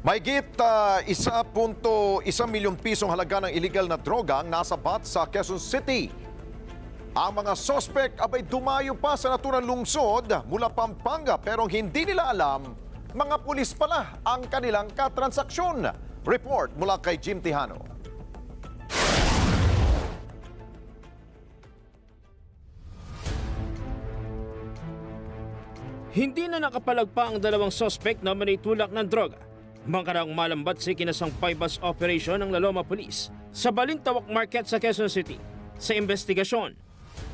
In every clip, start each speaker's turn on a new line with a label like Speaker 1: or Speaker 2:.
Speaker 1: Mahigit 1.1 milyong pisong halaga ng illegal na droga ang nasabat sa Quezon City. Ang mga sospek abay dumayo pa sa naturang lungsod mula Pampanga pero hindi nila alam mga pulis pala ang kanilang katransaksyon. Report mula kay Jim Tejano.
Speaker 2: Hindi na nakapalagpa ang dalawang sospek na manitulak ng droga. Mangkarang malambat si kinasang bypass operation ng Laloma Police sa Balintawak Market sa Quezon City. Sa investigasyon,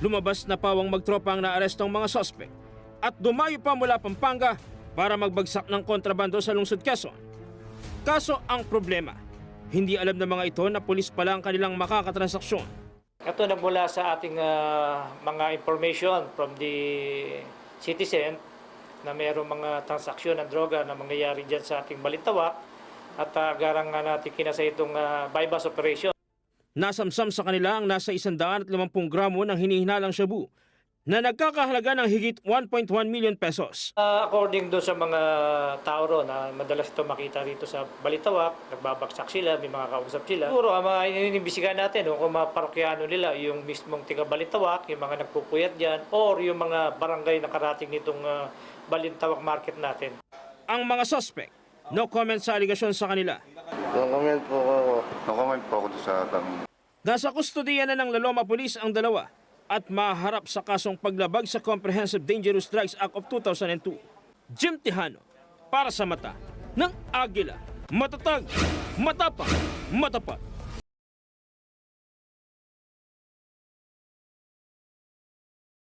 Speaker 2: lumabas na pawang magtropa ang naarestong mga sospek at dumayo pa mula Pampanga para magbagsak ng kontrabando sa lungsod Quezon. Kaso ang problema, hindi alam ng mga ito na pulis pala ang kanilang makakatransaksyon.
Speaker 3: Ito nagmula sa ating mga information from the citizen na mayroong mga transaksyon ng droga na mangyayari dyan sa ating Balintawak at garang natin kinasa itong bypass operation.
Speaker 2: Nasamsam sa kanila ang nasa 150 gramo ng hinihinalang shabu na nagkakahalaga ng higit 1.1 million pesos.
Speaker 3: According doon sa mga tao ro na madalas ito makita rito sa Balintawak, nagbabagsak sila, may mga kausap sila. Siguro ang mga inimbisigan natin kung mga parokyano nila, yung mismong tiga Balintawak, yung mga nagpupuyat dyan, or yung mga barangay na karating nitong Balintawak market natin.
Speaker 2: Ang mga suspect, no comment sa aligasyon sa kanila.
Speaker 4: No comment po ako.
Speaker 5: No comment po ako sa tanong.
Speaker 2: Nasa kustodiya na ng Laloma Police ang dalawa at maharap sa kasong paglabag sa Comprehensive Dangerous Drugs Act of 2002. Jim Tejano, para sa mata ng Agila. Matatag, matapang, matapat.